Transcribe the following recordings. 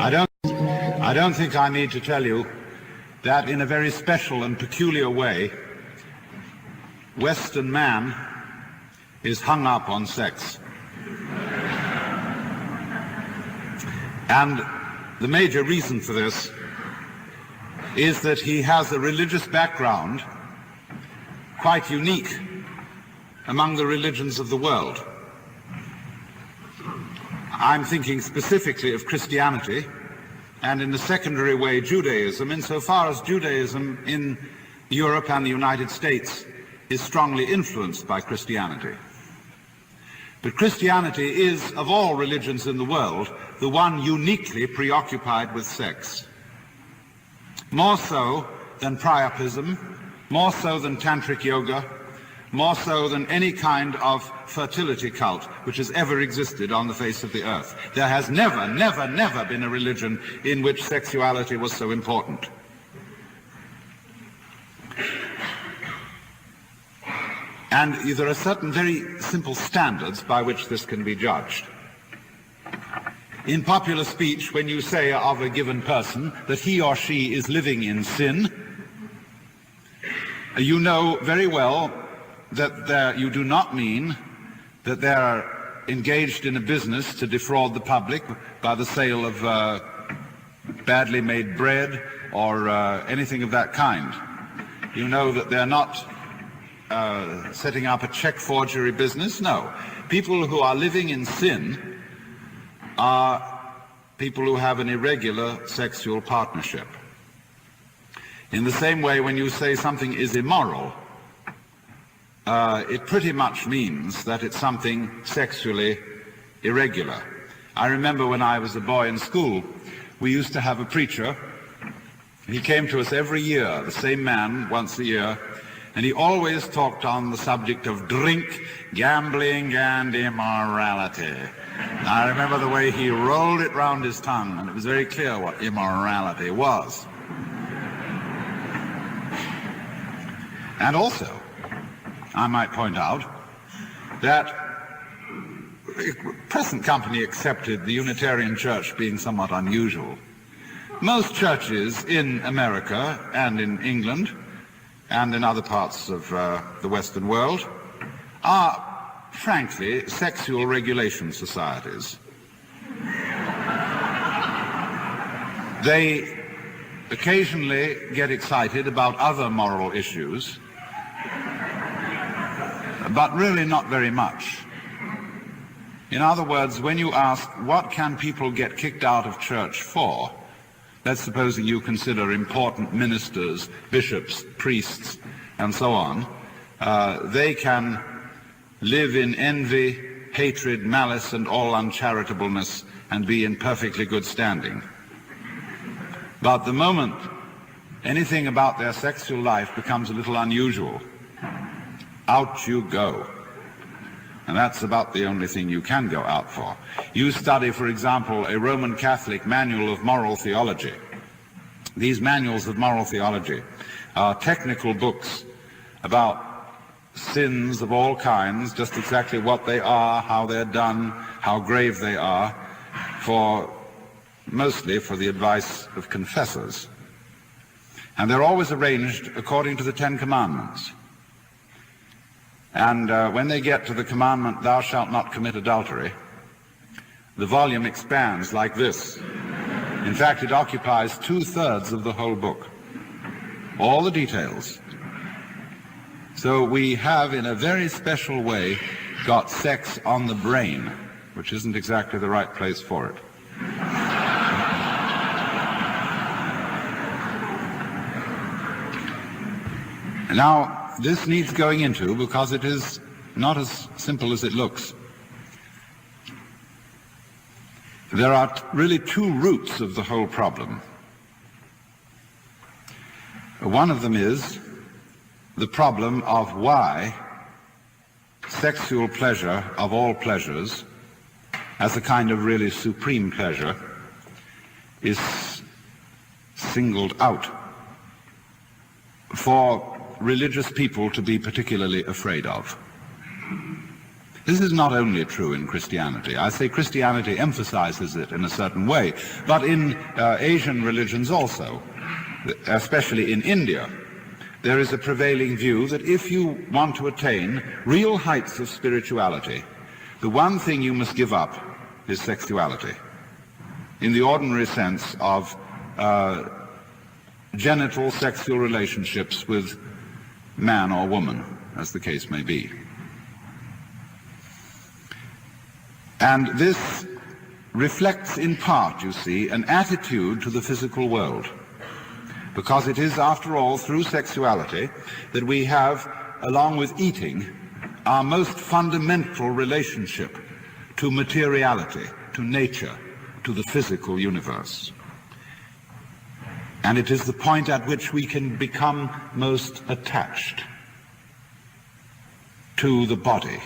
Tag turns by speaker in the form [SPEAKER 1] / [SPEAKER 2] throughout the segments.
[SPEAKER 1] I don't think I need to tell you that in a very special and peculiar way, Western man is hung up on sex. And the major reason for this is that he has a religious background quite unique among the religions of the world. I'm thinking specifically of Christianity, and in a secondary way Judaism, insofar as Judaism in Europe and the United States is strongly influenced by Christianity. But Christianity is, of all religions in the world, the one uniquely preoccupied with sex. More so than priapism, more so than tantric yoga, more so than any kind of fertility cult which has ever existed on the face of the earth. There has never, never, never been a religion in which sexuality was so important. And there are certain very simple standards by which this can be judged. In popular speech, when you say of a given person that he or she is living in sin, you know very well that you do not mean that they are engaged in a business to defraud the public by the sale of badly made bread or anything of that kind. You know that they're not setting up a check forgery business. No. People who are living in sin are people who have an irregular sexual partnership. In the same way, when you say something is immoral, it pretty much means that it's something sexually irregular. I remember when I was a boy in school, we used to have a preacher. He came to us every year, the same man, once a year, and he always talked on the subject of drink, gambling, and immorality. And I remember the way he rolled it round his tongue, and it was very clear what immorality was. And also, I might point out that present company accepted the Unitarian Church being somewhat unusual. Most churches in America and in England and in other parts of the Western world are, frankly, sexual regulation societies. They occasionally get excited about other moral issues, but really not very much. In other words, when you ask, what can people get kicked out of church for? Let's suppose that you consider important ministers, bishops, priests, and so on. They can live in envy, hatred, malice, and all uncharitableness and be in perfectly good standing. But the moment anything about their sexual life becomes a little unusual, out you go. And that's about the only thing you can go out for. You study, for example, a Roman Catholic manual of moral theology. These manuals of moral theology are technical books about sins of all kinds, just exactly what they are, how they're done, how grave they are, mostly for the advice of confessors. And they're always arranged according to the Ten Commandments. And when they get to the commandment, thou shalt not commit adultery, the volume expands like this. In fact, it occupies 2/3 of the whole book, all the details. So we have, in a very special way, got sex on the brain, which isn't exactly the right place for it. Now, this needs going into because it is not as simple as it looks. There are really two roots of the whole problem. One of them is the problem of why sexual pleasure of all pleasures, as a kind of really supreme pleasure, is singled out for religious people to be particularly afraid of. This is not only true in Christianity. I say Christianity emphasizes it in a certain way, but in Asian religions also, especially in India, there is a prevailing view that if you want to attain real heights of spirituality, the one thing you must give up is sexuality, in the ordinary sense of genital sexual relationships with man or woman, as the case may be. And this reflects in part, you see, an attitude to the physical world, because it is, after all, through sexuality that we have, along with eating, our most fundamental relationship to materiality, to nature, to the physical universe. And it is the point at which we can become most attached to the body,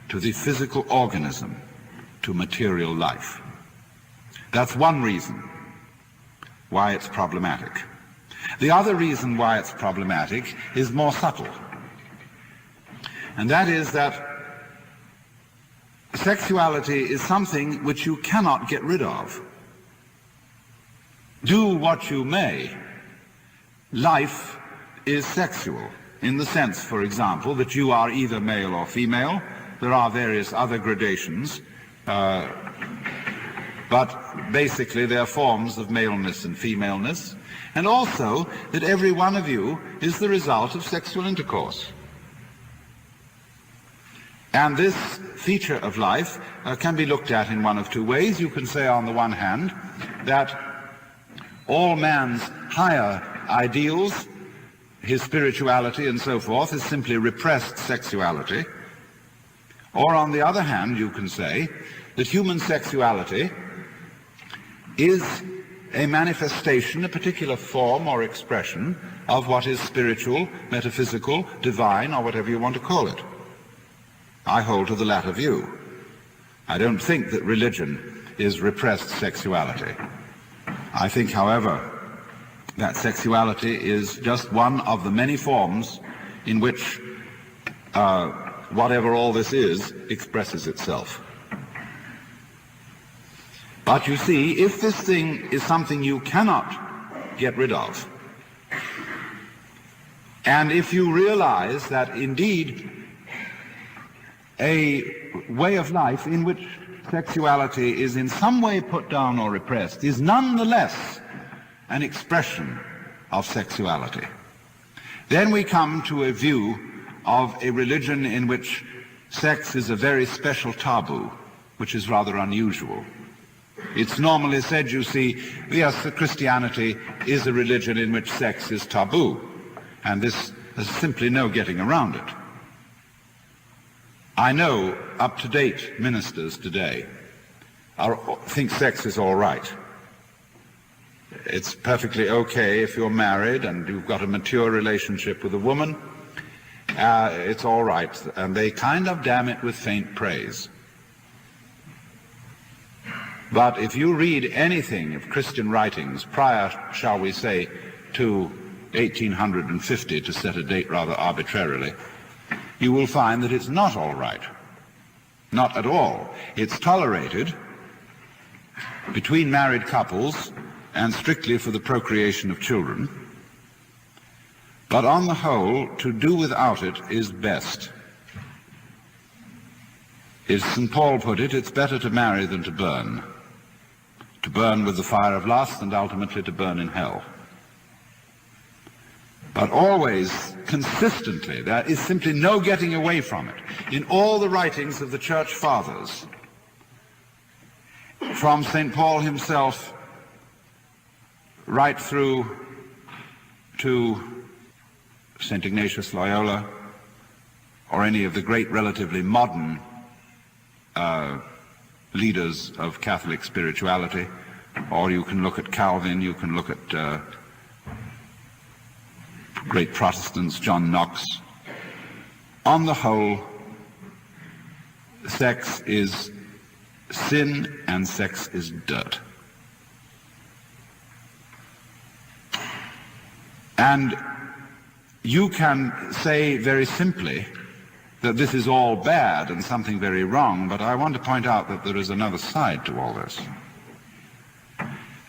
[SPEAKER 1] to the physical organism, to material life. That's one reason why it's problematic. The other reason why it's problematic is more subtle. And that is that sexuality is something which you cannot get rid of. Do what you may, life is sexual, in the sense, for example, that you are either male or female. There are various other gradations, but basically they're forms of maleness and femaleness, and also that every one of you is the result of sexual intercourse. And this feature of life can be looked at in one of two ways. You can say, on the one hand, that all man's higher ideals, his spirituality and so forth, is simply repressed sexuality. Or on the other hand, you can say that human sexuality is a manifestation, a particular form or expression of what is spiritual, metaphysical, divine, or whatever you want to call it. I hold to the latter view. I don't think that religion is repressed sexuality. I think, however, that sexuality is just one of the many forms in which whatever all this is expresses itself. But you see, if this thing is something you cannot get rid of, and if you realize that indeed a way of life in which sexuality is in some way put down or repressed is nonetheless an expression of sexuality, then we come to a view of a religion in which sex is a very special taboo, which is rather unusual. It's normally said, you see, yes, Christianity is a religion in which sex is taboo, and there's simply no getting around it. I know up-to-date ministers today think sex is all right. It's perfectly okay if you're married and you've got a mature relationship with a woman. It's all right. And they kind of damn it with faint praise. But if you read anything of Christian writings prior, shall we say, to 1850, to set a date rather arbitrarily, you will find that it's not all right. Not at all. It's tolerated between married couples and strictly for the procreation of children. But on the whole, to do without it is best. As St. Paul put it, it's better to marry than to burn with the fire of lust and ultimately to burn in hell. But always, consistently, there is simply no getting away from it. In all the writings of the Church Fathers, from St. Paul himself right through to St. Ignatius Loyola, or any of the great relatively modern leaders of Catholic spirituality, or you can look at Calvin, you can look at great Protestants, John Knox. On the whole, sex is sin and sex is dirt. And you can say very simply that this is all bad and something very wrong, but I want to point out that there is another side to all this.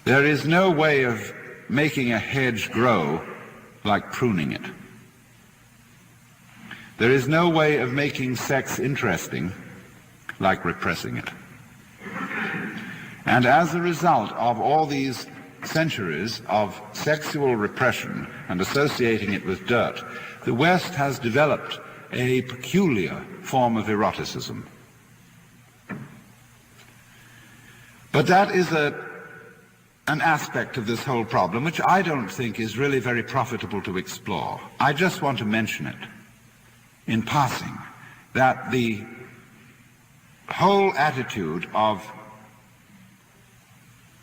[SPEAKER 1] There is no way of making a hedge grow like pruning it. There is no way of making sex interesting like repressing it. And as a result of all these centuries of sexual repression and associating it with dirt, the West has developed a peculiar form of eroticism. But that is an aspect of this whole problem which I don't think is really very profitable to explore. I just want to mention it in passing, that the whole attitude of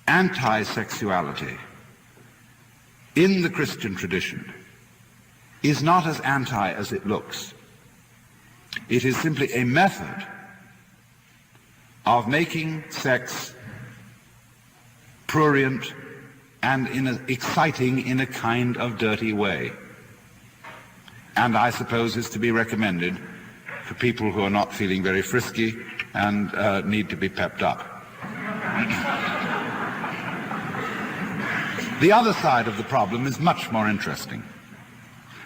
[SPEAKER 1] anti-sexuality in the Christian tradition is not as anti as it looks. It is simply a method of making sex prurient and exciting in a kind of dirty way. And I suppose is to be recommended for people who are not feeling very frisky and need to be pepped up. The other side of the problem is much more interesting.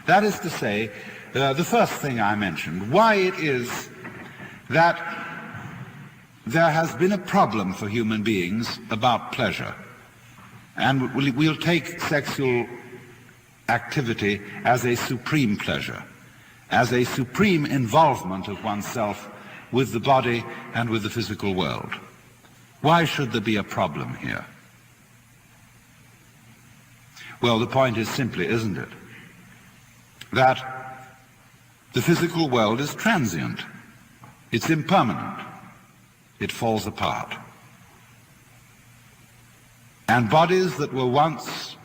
[SPEAKER 1] That is to say, the first thing I mentioned, why it is that there has been a problem for human beings about pleasure. And we'll take sexual activity as a supreme pleasure, as a supreme involvement of oneself with the body and with the physical world. Why should there be a problem here? Well, the point is simply, isn't it, that the physical world is transient. It's impermanent. It falls apart. And bodies that were once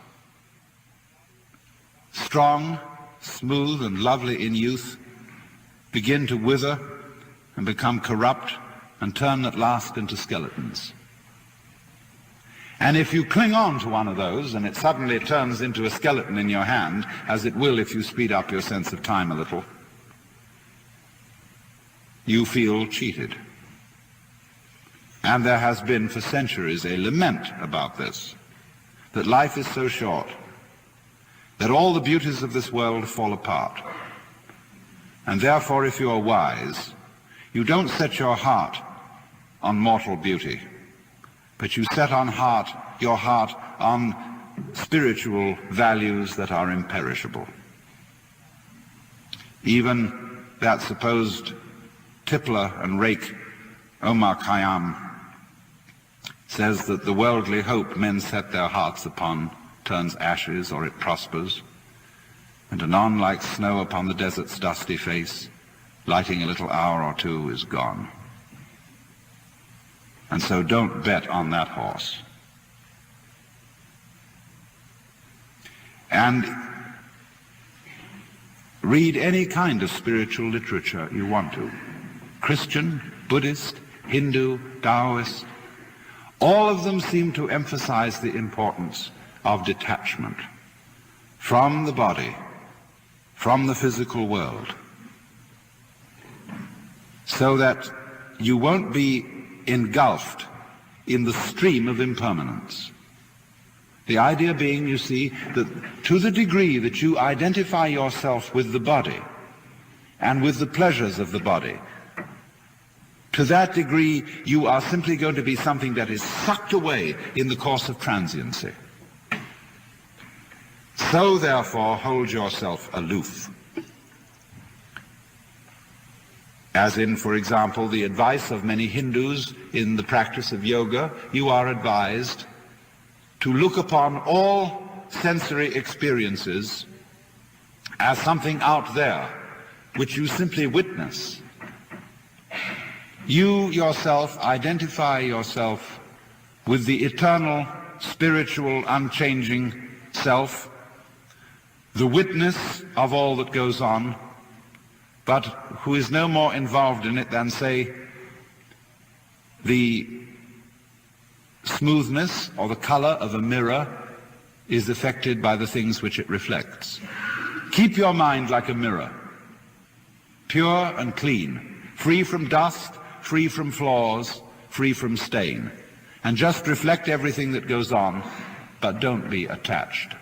[SPEAKER 1] strong, smooth, and lovely in youth begin to wither and become corrupt and turn at last into skeletons. And if you cling on to one of those and it suddenly turns into a skeleton in your hand, as it will if you speed up your sense of time a little, you feel cheated. And there has been for centuries a lament about this, that life is so short, that all the beauties of this world fall apart. And therefore, if you are wise, you don't set your heart on mortal beauty, but you set your heart on spiritual values that are imperishable. Even that supposed tippler and rake, Omar Khayyam, says that the worldly hope men set their hearts upon turns ashes or it prospers, and anon like snow upon the desert's dusty face, lighting a little hour or two, is gone. And so don't bet on that horse. And read any kind of spiritual literature you want to. Christian, Buddhist, Hindu, Taoist, all of them seem to emphasize the importance of detachment from the body, from the physical world, so that you won't be engulfed in the stream of impermanence. The idea being, you see, that to the degree that you identify yourself with the body and with the pleasures of the body, to that degree you are simply going to be something that is sucked away in the course of transiency. So therefore hold yourself aloof. As in, for example, the advice of many Hindus in the practice of yoga, you are advised to look upon all sensory experiences as something out there, which you simply witness. You yourself identify yourself with the eternal, spiritual, unchanging self, the witness of all that goes on, but who is no more involved in it than, say, the smoothness or the color of a mirror is affected by the things which it reflects. Keep your mind like a mirror. pure and clean, free from dust, free from flaws, free from stain. And just reflect everything that goes on, but don't be attached.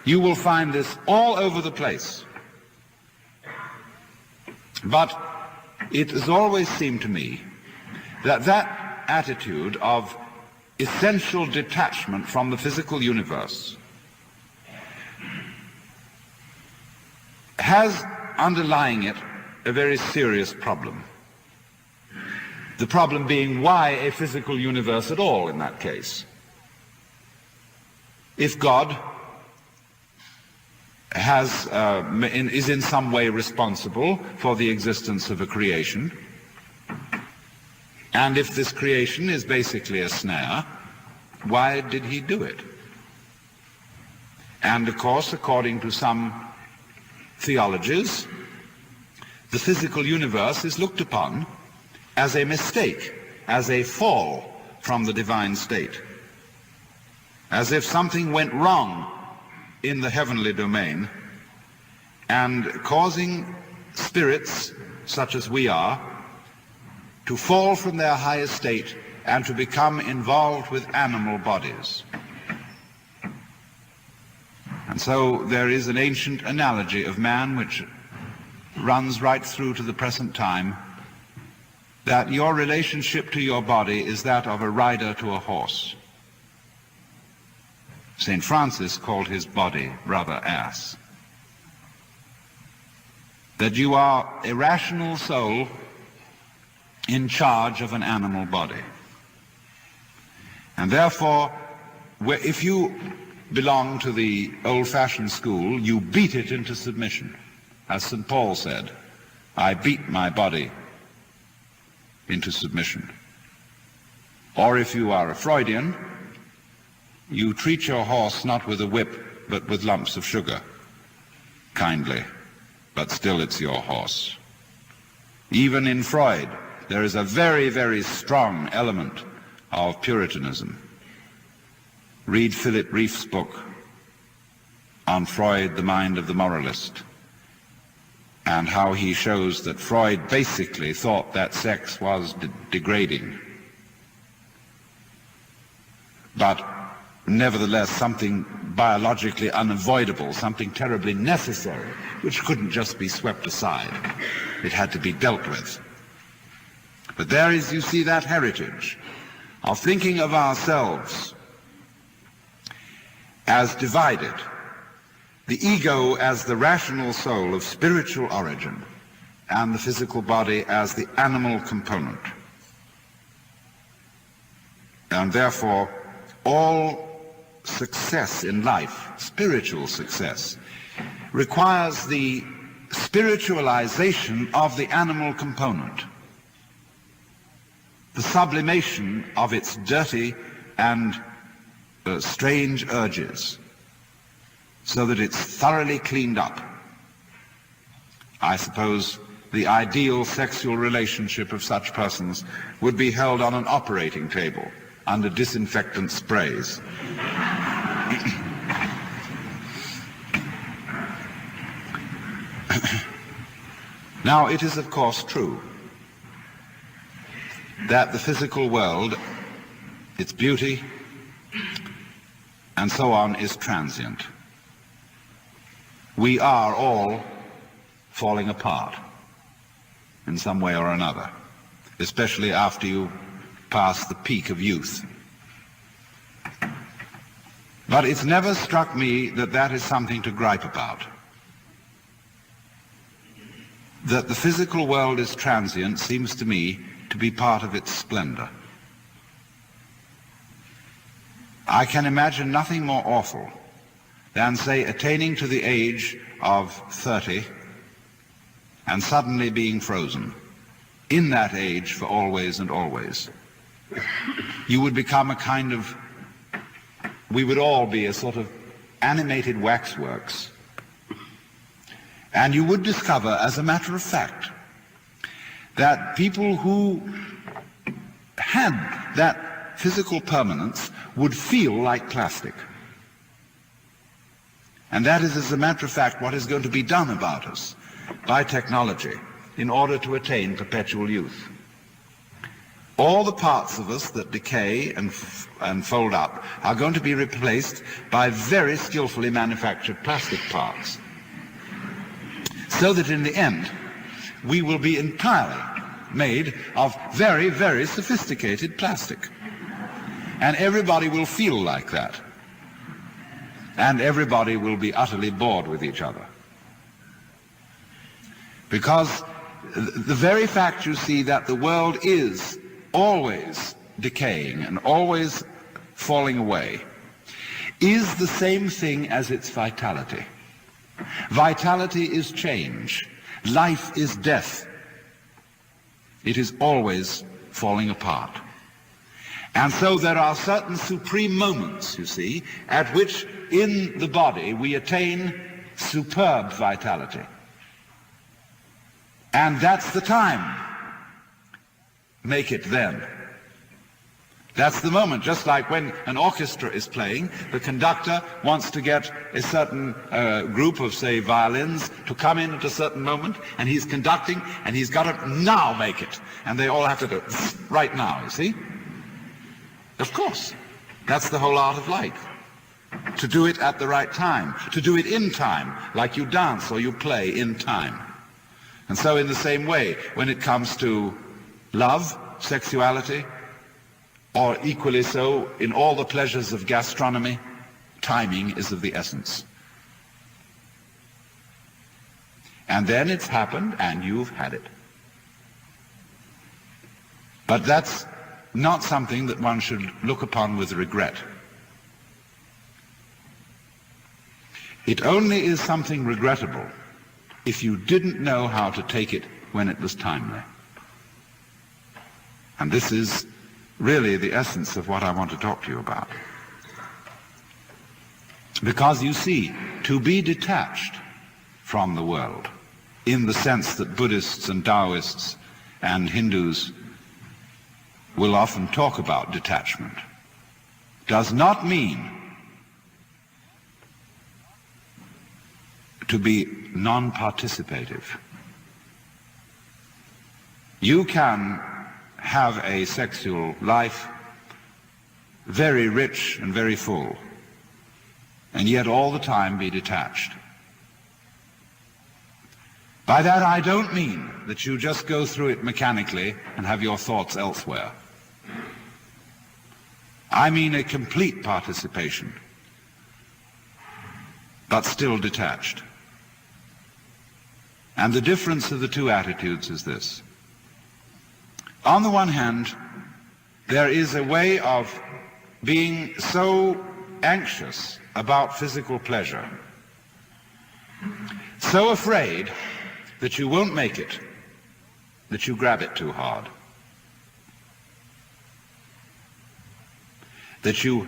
[SPEAKER 1] You will find this all over the place. But it has always seemed to me that that attitude of essential detachment from the physical universe has underlying it a very serious problem. The problem being, why a physical universe at all in that case? If God is in some way responsible for the existence of a creation, and if this creation is basically a snare, why did he do it? And of course, according to some theologies, the physical universe is looked upon as a mistake, as a fall from the divine state, as if something went wrong in the heavenly domain, and causing spirits such as we are to fall from their high estate and to become involved with animal bodies. And so there is an ancient analogy of man which runs right through to the present time, that your relationship to your body is that of a rider to a horse. St. Francis called his body brother ass. That you are a rational soul in charge of an animal body. And therefore, if you belong to the old-fashioned school, you beat it into submission. As St. Paul said, I beat my body into submission. Or if you are a Freudian, you treat your horse not with a whip, but with lumps of sugar, kindly, but still it's your horse. Even in Freud, there is a very, very strong element of Puritanism. Read Philip Rief's book on Freud, The Mind of the Moralist, and how he shows that Freud basically thought that sex was degrading, but nevertheless something biologically unavoidable, something terribly necessary, which couldn't just be swept aside. It had to be dealt with. But there is, you see, that heritage of thinking of ourselves as divided, the ego as the rational soul of spiritual origin, and the physical body as the animal component. And therefore, all success in life, spiritual success, requires the spiritualization of the animal component, the sublimation of its dirty and strange urges, so that it's thoroughly cleaned up. I suppose the ideal sexual relationship of such persons would be held on an operating table under disinfectant sprays. Now, it is of course true that the physical world, its beauty, and so on, is transient. We are all falling apart in some way or another, especially after you pass the peak of youth. But it's never struck me that that is something to gripe about. That the physical world is transient seems to me to be part of its splendor. I can imagine nothing more awful than, say, attaining to the age of 30 and suddenly being frozen in that age for always and always. You would become a kind of, we would all be a sort of animated waxworks. And you would discover, as a matter of fact, that people who had that physical permanence would feel like plastic. And that is, as a matter of fact, what is going to be done about us. by technology in order to attain perpetual youth. All the parts of us that decay and fold up are going to be replaced by very skillfully manufactured plastic parts, so that in the end we will be entirely made of very, very sophisticated plastic. And everybody will feel like that. And everybody will be utterly bored with each other. Because the very fact, you see, that the world is always decaying and always falling away is the same thing as its vitality. Vitality is change. Life is death. It is always falling apart. And so there are certain supreme moments, you see, at which in the body we attain superb vitality. And that's the time. Make it then. That's the moment, just like when an orchestra is playing, the conductor wants to get a certain group of, say, violins to come in at a certain moment, and he's conducting, and he's got to now make it. And they all have to do it right now, you see? Of course. That's the whole art of life. To do it at the right time, to do it in time, like you dance or you play in time. And so in the same way, when it comes to love, sexuality, or equally so in all the pleasures of gastronomy, timing is of the essence. And then it's happened and you've had it. But that's not something that one should look upon with regret. It only is something regrettable if you didn't know how to take it when it was timely. And this is really the essence of what I want to talk to you about. Because you see, to be detached from the world, in the sense that Buddhists and Taoists and Hindus will often talk about detachment, does not mean to be non-participative. You can have a sexual life very rich and very full, and yet all the time be detached. By that I don't mean that you just go through it mechanically and have your thoughts elsewhere. I mean a complete participation, but still detached. And the difference of the two attitudes is this. On the one hand, there is a way of being so anxious about physical pleasure, so afraid that you won't make it, that you grab it too hard, that you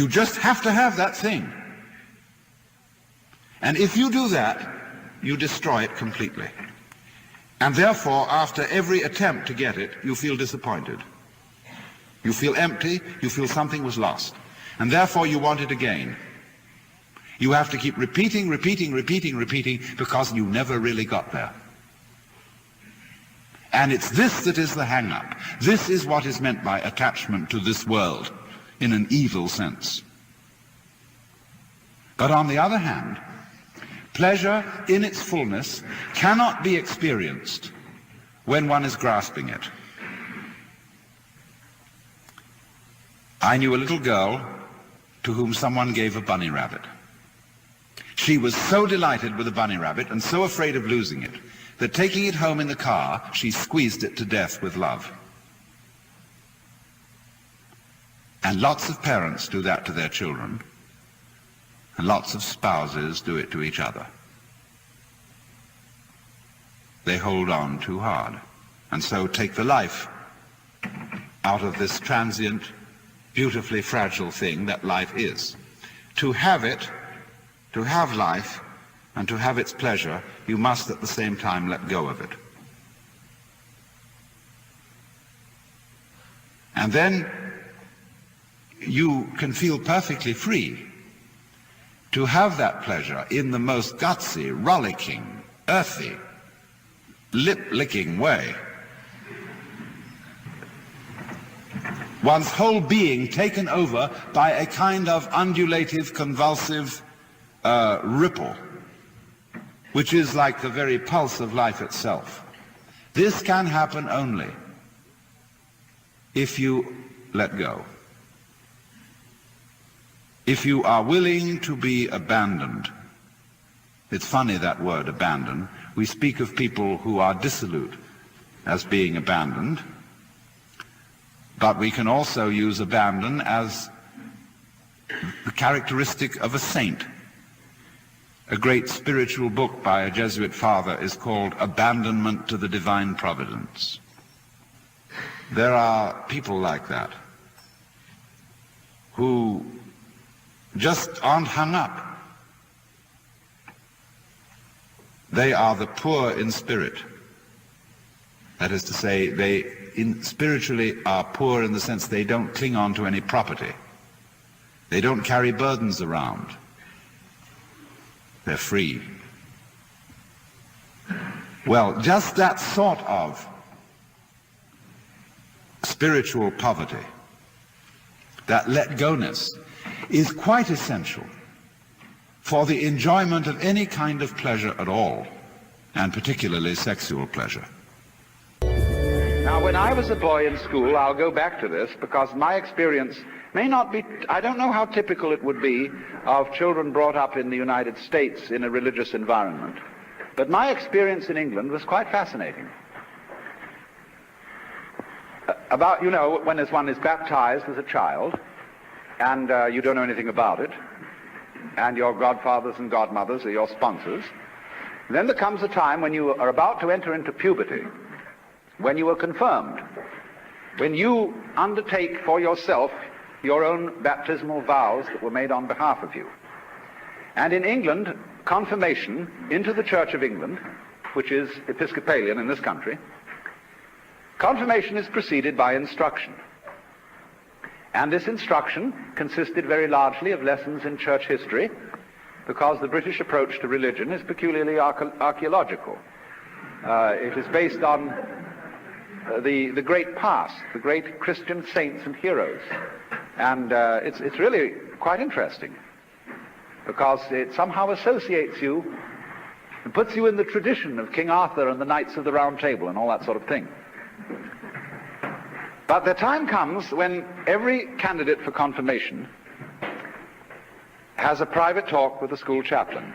[SPEAKER 1] just have to have that thing. And if you do that, you destroy it completely. And therefore, after every attempt to get it, you feel disappointed. You feel empty, you feel something was lost. And therefore you want it again. You have to keep repeating, because you never really got there. And it's this that is the hang-up. This is what is meant by attachment to this world in an evil sense. But on the other hand, pleasure in its fullness cannot be experienced when one is grasping it. I knew a little girl to whom someone gave a bunny rabbit. She was so delighted with the bunny rabbit and so afraid of losing it that taking it home in the car, she squeezed it to death with love. And lots of parents do that to their children. And lots of spouses do it to each other. They hold on too hard, and so take the life out of this transient, beautifully fragile thing that life is. To have it, to have life, and to have its pleasure, you must at the same time let go of it. And then you can feel perfectly free to have that pleasure in the most gutsy, rollicking, earthy, lip-licking way. One's whole being taken over by a kind of undulative, convulsive ripple, which is like the very pulse of life itself. This can happen only if you let go. If you are willing to be abandoned. It's funny, that word, abandon. We speak of people who are dissolute as being abandoned, but we can also use abandon as the characteristic of a saint. A great spiritual book by a Jesuit father is called Abandonment to the Divine Providence. There are people like that who just aren't hung up. They are the poor in spirit. That is to say, they spiritually are poor in the sense they don't cling on to any property. They don't carry burdens around. They're free. Well, just that sort of spiritual poverty, that let-go-ness, is quite essential for the enjoyment of any kind of pleasure at all, and particularly sexual pleasure.
[SPEAKER 2] Now, when I was a boy in school, I'll go back to this because my experience may not be, I don't know how typical it would be of children brought up in the United States in a religious environment, but my experience in England was quite fascinating. About, you know, when one is baptized as a child, and you don't know anything about it, and your godfathers and godmothers are your sponsors, then there comes a time when you are about to enter into puberty, when you are confirmed, when you undertake for yourself your own baptismal vows that were made on behalf of you. And in England, confirmation into the Church of England, which is Episcopalian in this country, confirmation is preceded by instruction. And this instruction consisted very largely of lessons in church history, because the British approach to religion is peculiarly archaeological. It is based on the great past, the great Christian saints and heroes. And it's really quite interesting, because it somehow associates you and puts you in the tradition of King Arthur and the Knights of the Round Table and all that sort of thing. But the time comes when every candidate for confirmation has a private talk with the school chaplain.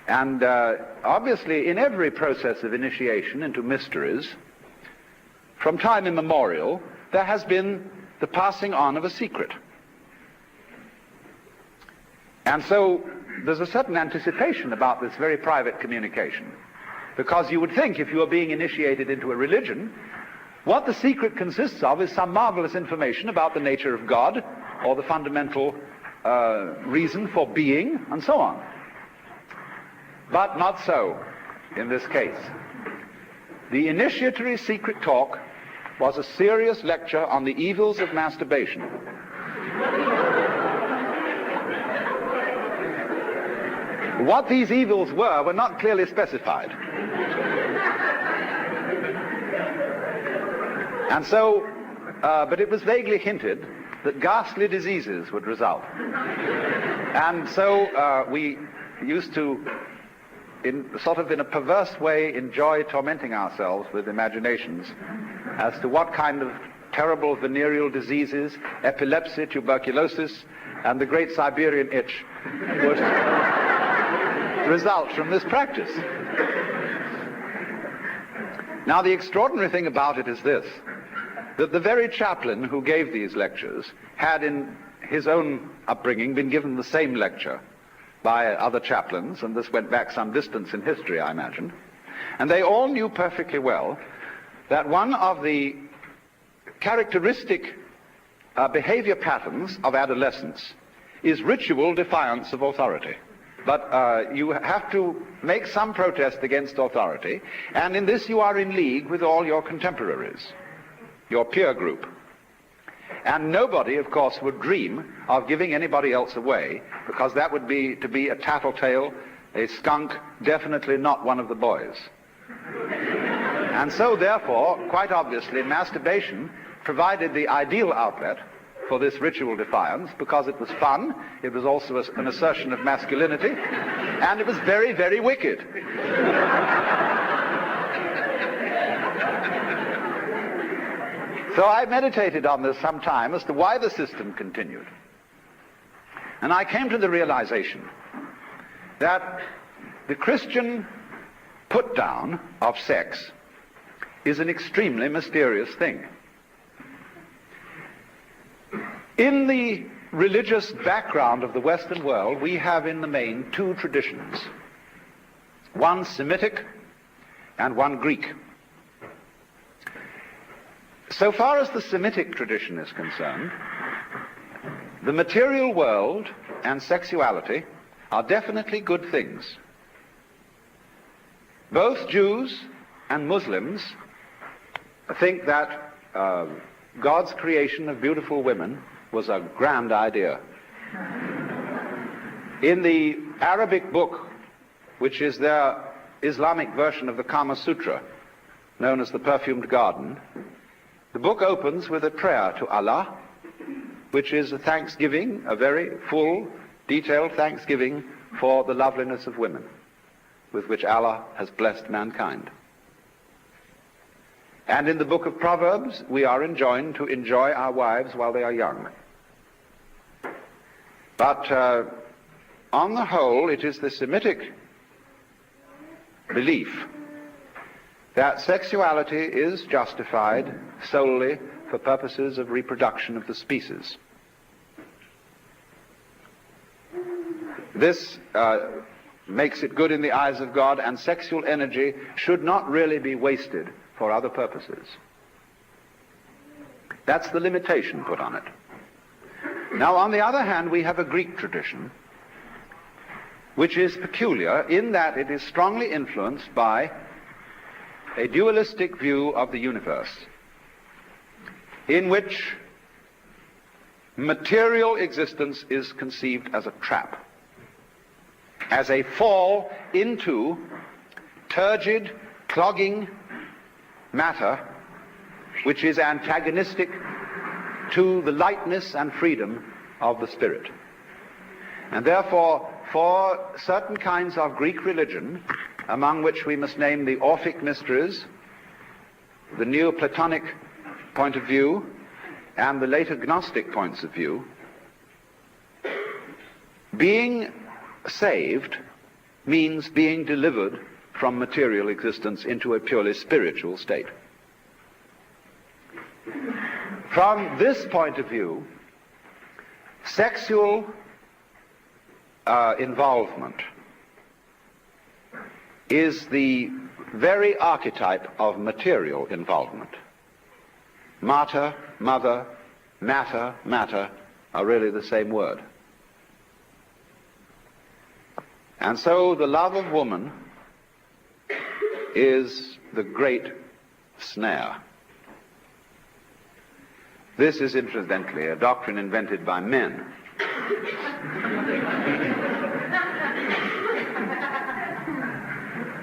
[SPEAKER 2] And obviously, in every process of initiation into mysteries, from time immemorial, there has been the passing on of a secret. And so there's a certain anticipation about this very private communication, because you would think, if you are being initiated into a religion, what the secret consists of is some marvelous information about the nature of God, or the fundamental reason for being, and so on. But not so in this case. The initiatory secret talk was a serious lecture on the evils of masturbation. What these evils were not clearly specified. And so, but it was vaguely hinted that ghastly diseases would result. And so we used to, in a perverse way, enjoy tormenting ourselves with imaginations as to what kind of terrible venereal diseases, epilepsy, tuberculosis, and the great Siberian itch would result from this practice. Now, the extraordinary thing about it is this, that the very chaplain who gave these lectures had in his own upbringing been given the same lecture by other chaplains, and this went back some distance in history, I imagine. And they all knew perfectly well that one of the characteristic behavior patterns of adolescence is ritual defiance of authority. But you have to make some protest against authority, and in this you are in league with all your contemporaries, your peer group. And nobody, of course, would dream of giving anybody else away, because that would be to be a tattletale a skunk, definitely not one of the boys. And so, therefore, quite obviously, masturbation provided the ideal outlet for this ritual defiance because it was fun, it was also an assertion of masculinity, and it was very, very wicked. So I meditated on this some time as to why the system continued. And I came to the realization that the Christian put-down of sex is an extremely mysterious thing. In the religious background of the Western world, we have in the main two traditions, one Semitic and one Greek. So far as the Semitic tradition is concerned, the material world and sexuality are definitely good things. Both Jews and Muslims think that God's creation of beautiful women was a grand idea. In the Arabic book, which is their Islamic version of the Kama Sutra, known as the Perfumed Garden, the book opens with a prayer to Allah, which is a thanksgiving, a very full, detailed thanksgiving for the loveliness of women, with which Allah has blessed mankind. And in the book of Proverbs, we are enjoined to enjoy our wives while they are young. But on the whole, it is the Semitic belief that sexuality is justified solely for purposes of reproduction of the species. This makes it good in the eyes of God, and sexual energy should not really be wasted for other purposes. That's the limitation put on it. Now, on the other hand, we have a Greek tradition, which is peculiar in that it is strongly influenced by a dualistic view of the universe, in which material existence is conceived as a trap, as a fall into turgid, clogging matter, which is antagonistic to the lightness and freedom of the spirit. And therefore, for certain kinds of Greek religion, among which we must name the Orphic mysteries, the Neoplatonic point of view, and the later Gnostic points of view, being saved means being delivered from material existence into a purely spiritual state. From this point of view, sexual involvement is the very archetype of material involvement. Mater, mother, matter, matter are really the same word. And so the love of woman is the great snare. This is incidentally a doctrine invented by men.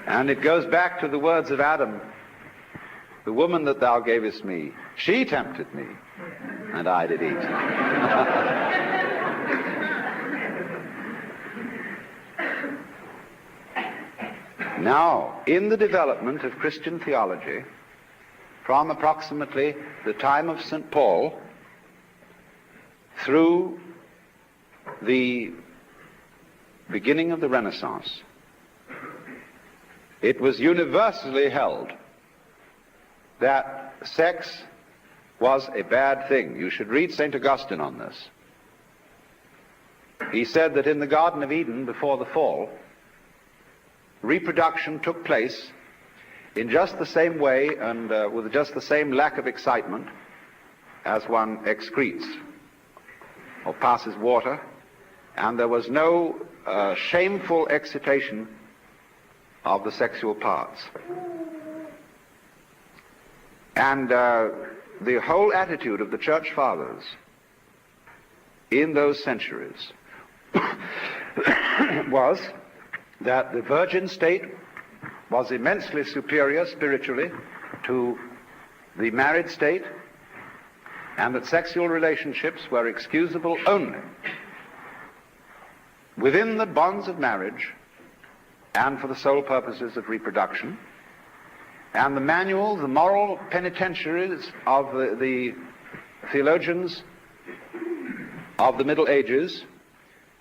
[SPEAKER 2] And it goes back to the words of Adam, "The woman that thou gavest me, she tempted me, and I did eat." Now, in the development of Christian theology, from approximately the time of St. Paul through the beginning of the Renaissance, it was universally held that sex was a bad thing. You should read St. Augustine on this. He said that in the Garden of Eden, before the fall, reproduction took place in just the same way and with just the same lack of excitement as one excretes or passes water, and there was no shameful excitation of the sexual parts. And the whole attitude of the Church Fathers in those centuries was that the virgin state was immensely superior spiritually to the married state, and that sexual relationships were excusable only within the bonds of marriage and for the sole purposes of reproduction. And the manuals, the moral penitentiaries of the theologians of the Middle Ages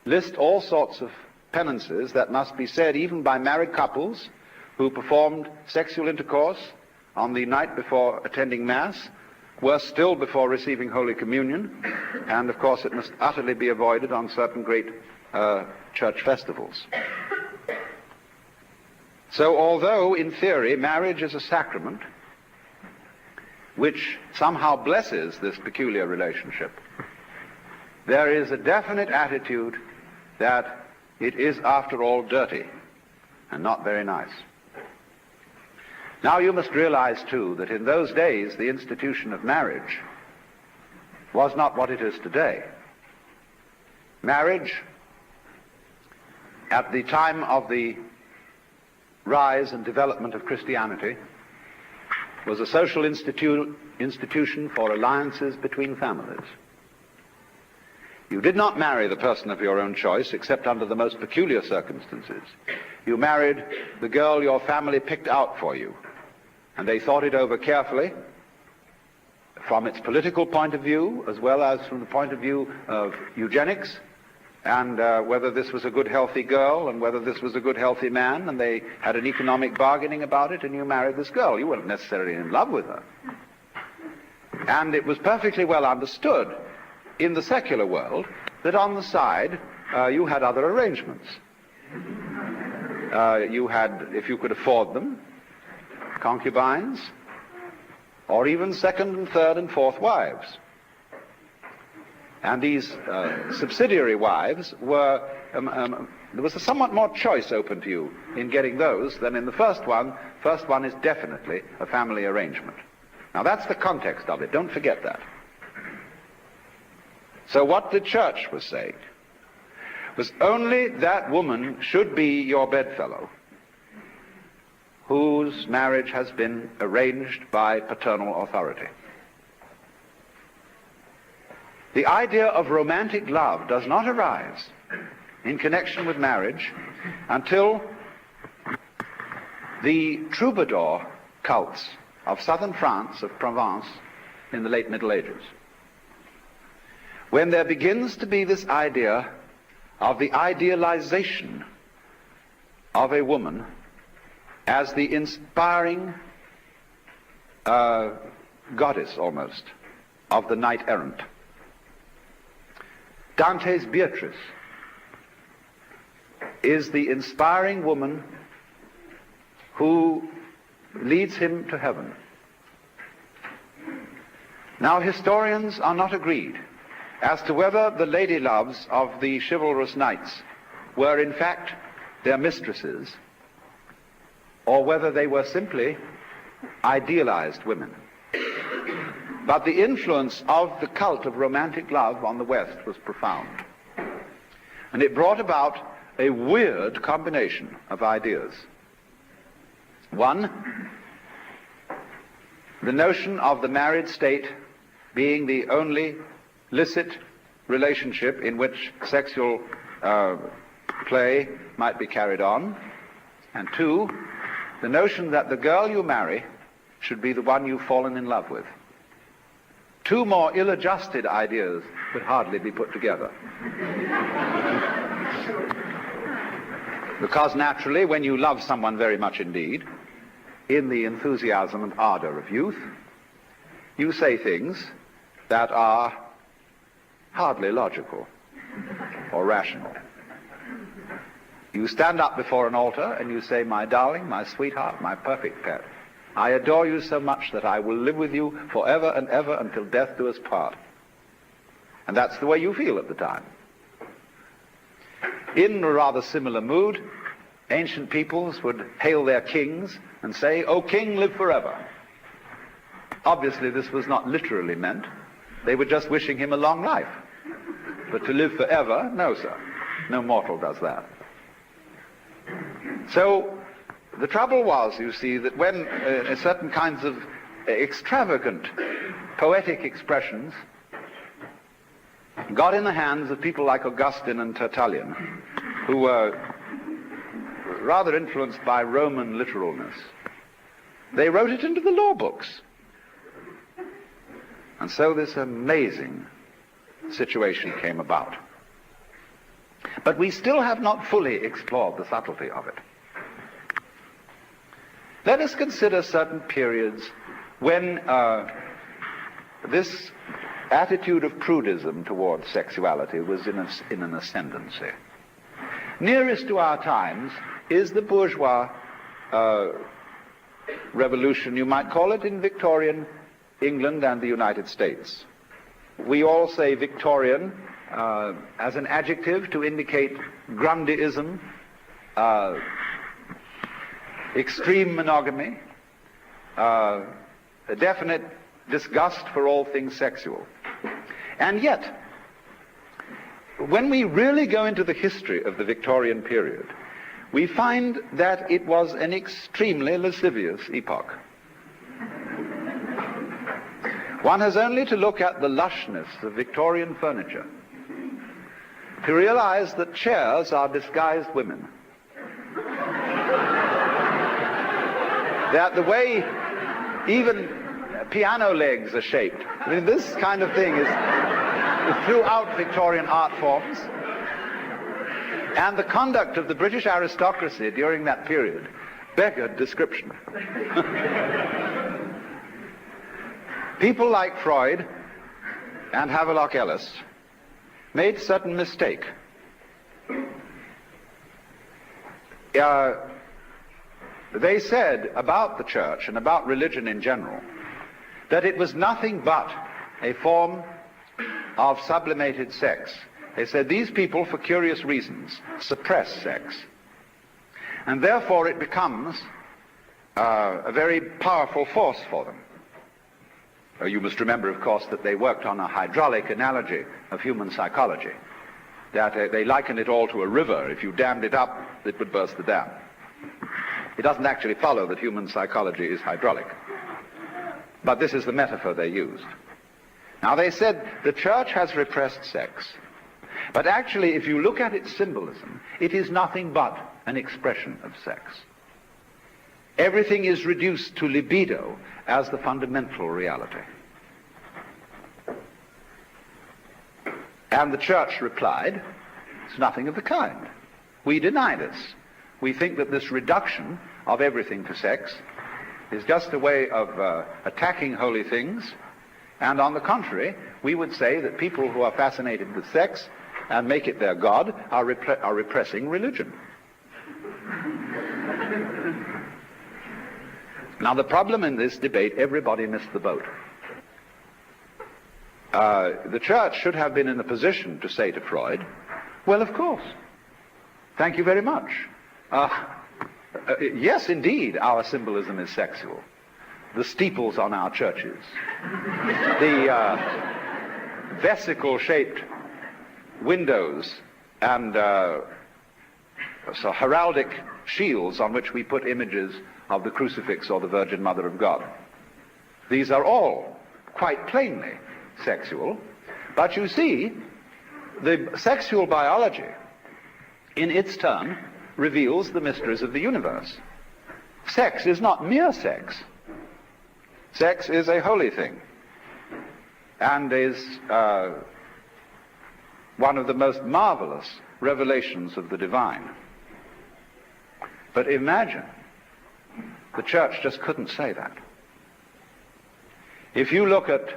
[SPEAKER 2] list all sorts of penances that must be said even by married couples who performed sexual intercourse on the night before attending Mass, worse still before receiving Holy Communion, and of course it must utterly be avoided on certain great church festivals. So although in theory marriage is a sacrament which somehow blesses this peculiar relationship, there is a definite attitude that it is after all dirty and not very nice. Now you must realize too that in those days the institution of marriage was not what it is today. Marriage at the time of the rise and development of Christianity was a social institution for alliances between families. You did not marry the person of your own choice except under the most peculiar circumstances. You married the girl your family picked out for you, and they thought it over carefully from its political point of view as well as from the point of view of eugenics, and whether this was a good healthy girl and whether this was a good healthy man, and they had an economic bargaining about it, and you married this girl. You weren't necessarily in love with her. And it was perfectly well understood in the secular world that on the side you had other arrangements. You had, if you could afford them, concubines, or even second and third and fourth wives. And these subsidiary wives were, there was a somewhat more choice open to you in getting those than in the first one. First one is definitely a family arrangement. Now that's the context of it, don't forget that. So what the church was saying was only that woman should be your bedfellow whose marriage has been arranged by paternal authority. The idea of romantic love does not arise in connection with marriage until the troubadour cults of southern France, of Provence, in the late Middle Ages, when there begins to be this idea of the idealization of a woman as the inspiring goddess almost of the knight errant. Dante's Beatrice is the inspiring woman who leads him to heaven. Now historians are not agreed as to whether the lady loves of the chivalrous knights were in fact their mistresses, or whether they were simply idealized women. But the influence of the cult of romantic love on the West was profound. And it brought about a weird combination of ideas. One, the notion of the married state being the only licit relationship in which sexual play might be carried on. And two, the notion that the girl you marry should be the one you've fallen in love with. Two more ill-adjusted ideas could hardly be put together. Because naturally, when you love someone very much indeed, in the enthusiasm and ardor of youth, you say things that are hardly logical or rational. You stand up before an altar and you say, "My darling, my sweetheart, my perfect pet, I adore you so much that I will live with you forever and ever until death do us part." And that's the way you feel at the time. In a rather similar mood, ancient peoples would hail their kings and say, "O king, live forever." Obviously this was not literally meant. They were just wishing him a long life. But to live forever, no sir, no mortal does that. So the trouble was, you see, that when certain kinds of extravagant poetic expressions got in the hands of people like Augustine and Tertullian, who were rather influenced by Roman literalness, they wrote it into the law books. And so this amazing situation came about. But we still have not fully explored the subtlety of it. Let us consider certain periods when this attitude of prudism towards sexuality was in an ascendancy. Nearest to our times is the bourgeois revolution, you might call it, in Victorian England and the United States. We all say Victorian as an adjective to indicate Grundyism, extreme monogamy, a definite disgust for all things sexual. And yet, when we really go into the history of the Victorian period, we find that it was an extremely lascivious epoch. One has only to look at the lushness of Victorian furniture to realize that chairs are disguised women. That the way even piano legs are shaped. I mean, this kind of thing is throughout Victorian art forms. And the conduct of the British aristocracy during that period beggared description. People like Freud and Havelock Ellis made certain mistake. They said about the church and about religion in general that it was nothing but a form of sublimated sex. They said these people, for curious reasons, suppress sex. And therefore it becomes a very powerful force for them. You must remember, of course, that they worked on a hydraulic analogy of human psychology, that they liken it all to a river. If you dammed it up, it would burst the dam. It doesn't actually follow that human psychology is hydraulic. But this is the metaphor they used. Now, they said the church has repressed sex. But actually, if you look at its symbolism, it is nothing but an expression of sex. Everything is reduced to libido as the fundamental reality. And the church replied, it's nothing of the kind. We deny this. We think that this reduction of everything to sex is just a way of attacking holy things. And on the contrary, we would say that people who are fascinated with sex and make it their god are repressing religion. Now, the problem in this debate, everybody missed the boat. The church should have been in a position to say to Freud, well, of course, thank you very much. Yes, indeed, our symbolism is sexual. The steeples on our churches, the vesicle-shaped windows and so heraldic shields on which we put images of the crucifix or the Virgin Mother of God. These are all quite plainly sexual, but you see, the sexual biology, in its turn, reveals the mysteries of the universe. Sex is not mere sex. Sex is a holy thing, and is one of the most marvelous revelations of the divine. But imagine, the church just couldn't say that. If you look at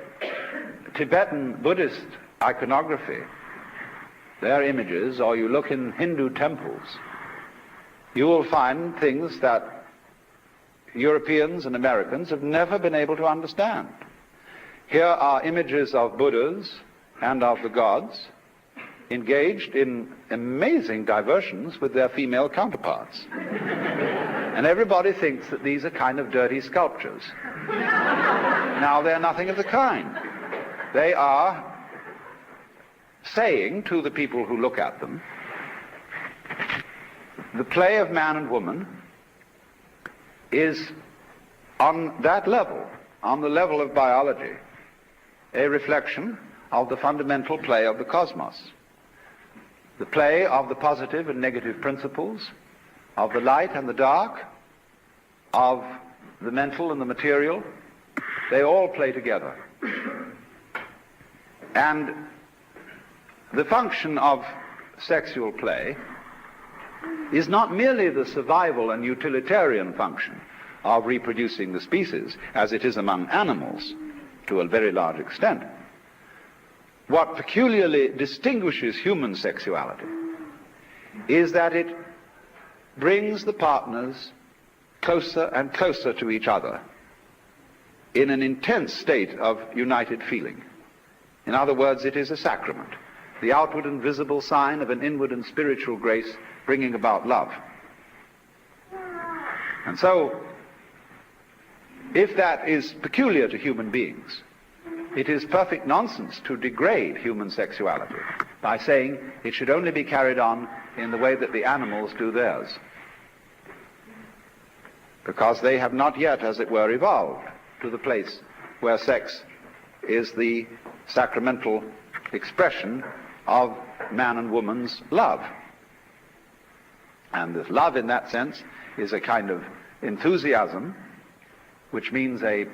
[SPEAKER 2] Tibetan Buddhist iconography, their images, or you look in Hindu temples, you will find things that Europeans and Americans have never been able to understand. Here are images of Buddhas and of the gods engaged in amazing diversions with their female counterparts. And everybody thinks that these are kind of dirty sculptures. Now, they're nothing of the kind. They are saying to the people who look at them, the play of man and woman is on that level, on the level of biology, a reflection of the fundamental play of the cosmos. The play of the positive and negative principles, of the light and the dark, of the mental and the material, they all play together. And the function of sexual play is not merely the survival and utilitarian function of reproducing the species, as it is among animals to a very large extent. What peculiarly distinguishes human sexuality is that it brings the partners closer and closer to each other in an intense state of united feeling. In other words, it is a sacrament, the outward and visible sign of an inward and spiritual grace bringing about love. And so, if that is peculiar to human beings, it is perfect nonsense to degrade human sexuality by saying it should only be carried on in the way that the animals do theirs, because they have not yet, as it were, evolved to the place where sex is the sacramental expression of man and woman's love. And this love, in that sense, is a kind of enthusiasm, which means a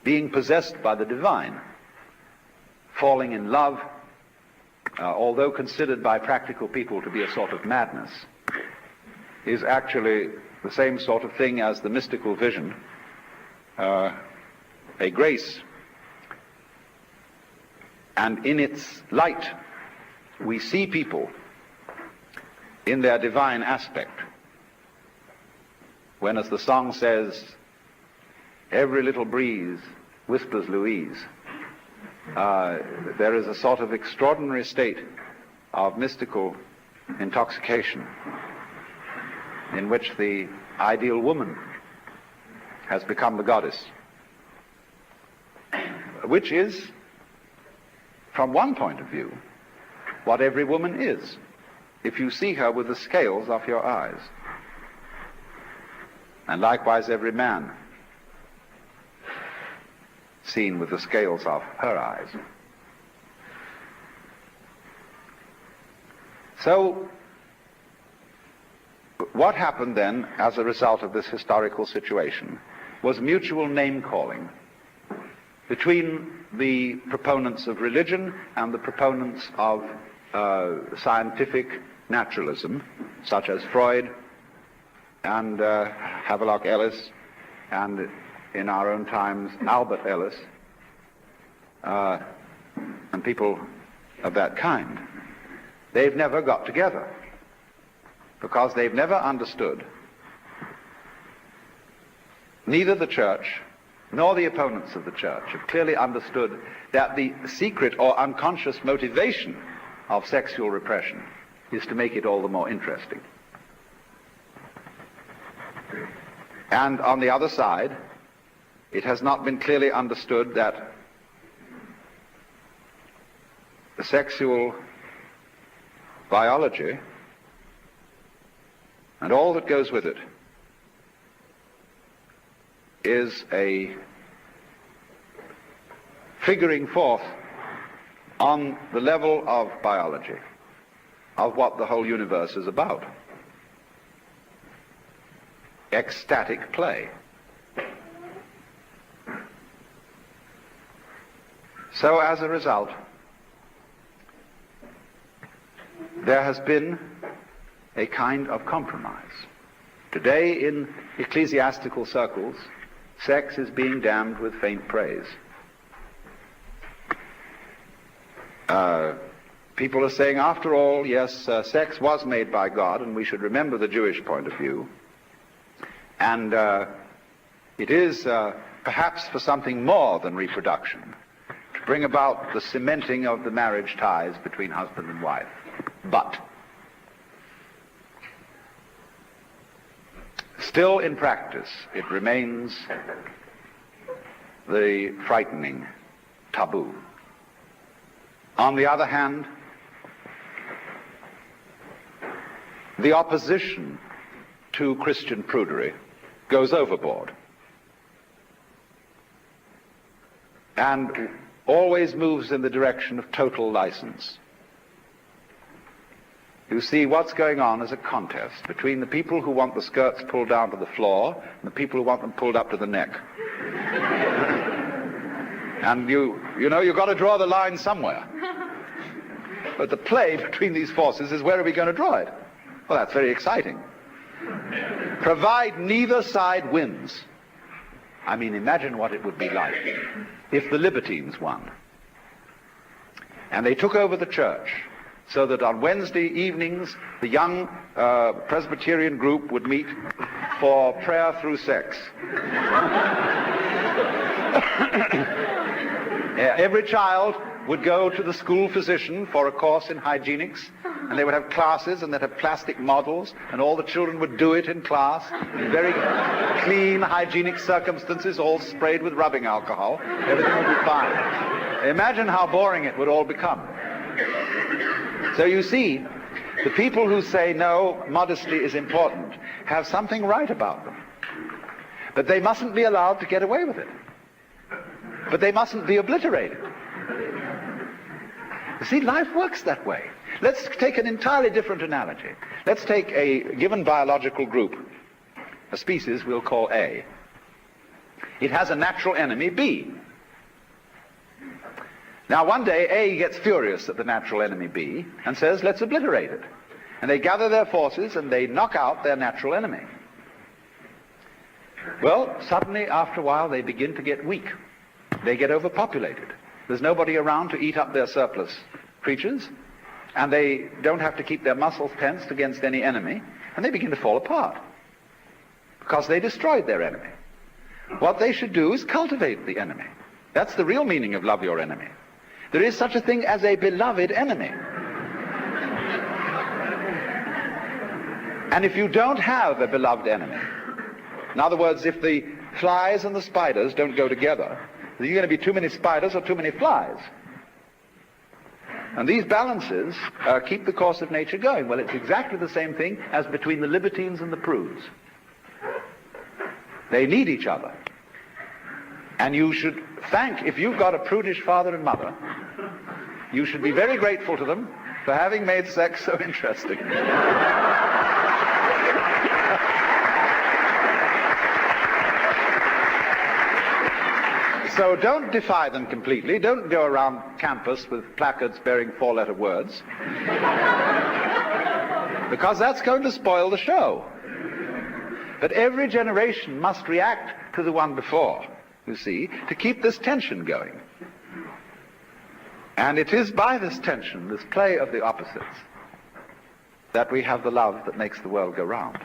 [SPEAKER 2] being possessed by the divine. Falling in love, although considered by practical people to be a sort of madness, is actually the same sort of thing as the mystical vision, a grace. And in its light, we see people in their divine aspect. When, as the song says, every little breeze whispers Louise, there is a sort of extraordinary state of mystical intoxication in which the ideal woman has become the goddess, which is, from one point of view, what every woman is, if you see her with the scales off your eyes. And likewise every man seen with the scales off her eyes. So, what happened then as a result of this historical situation was mutual name-calling between the proponents of religion and the proponents of scientific naturalism, such as Freud and Havelock Ellis, and in our own times Albert Ellis, and people of that kind. They've never got together because they've never understood, neither the church nor the opponents of the church have clearly understood that the secret or unconscious motivation of sexual repression is to make it all the more interesting. And on the other side, it has not been clearly understood that the sexual biology and all that goes with it is a figuring forth on the level of biology of what the whole universe is about. Ecstatic play. So as a result, there has been a kind of compromise. Today in ecclesiastical circles, sex is being damned with faint praise. People are saying, after all, yes, sex was made by God, and we should remember the Jewish point of view. And it is perhaps for something more than reproduction, to bring about the cementing of the marriage ties between husband and wife. But still in practice, it remains the frightening taboo. On the other hand, the opposition to Christian prudery goes overboard and always moves in the direction of total license. You see, what's going on is a contest between the people who want the skirts pulled down to the floor and the people who want them pulled up to the neck. And you know, you've got to draw the line somewhere. But the play between these forces is, where are we going to draw it? Well, that's very exciting. Provide neither side wins. I mean, imagine what it would be like if the libertines won. And they took over the church, so that on Wednesday evenings, the young Presbyterian group would meet for prayer through sex. Every child would go to the school physician for a course in hygienics, and they would have classes, and they'd have plastic models, and all the children would do it in class in very clean, hygienic circumstances, all sprayed with rubbing alcohol. Everything would be fine. Imagine how boring it would all become. So you see, the people who say, no, modesty is important, have something right about them. But they mustn't be allowed to get away with it. But they mustn't be obliterated. You see, life works that way. Let's take an entirely different analogy. Let's take a given biological group, a species we'll call A. It has a natural enemy, B. Now, one day, A gets furious at the natural enemy, B, and says, let's obliterate it. And they gather their forces, and they knock out their natural enemy. Well, suddenly, after a while, they begin to get weak. They get overpopulated. There's nobody around to eat up their surplus creatures, and they don't have to keep their muscles tensed against any enemy, and they begin to fall apart because they destroyed their enemy. What they should do is cultivate the enemy. That's the real meaning of love your enemy. There is such a thing as a beloved enemy. And if you don't have a beloved enemy, in other words, if the flies and the spiders don't go together, there's going to be too many spiders or too many flies. And these balances keep the course of nature going. Well, it's exactly the same thing as between the libertines and the prudes. They need each other. And you should thank, if you've got a prudish father and mother, you should be very grateful to them for having made sex so interesting. So don't defy them completely. Don't go around campus with placards bearing four-letter words, because that's going to spoil the show. But every generation must react to the one before, you see, to keep this tension going. And it is by this tension, this play of the opposites, that we have the love that makes the world go round.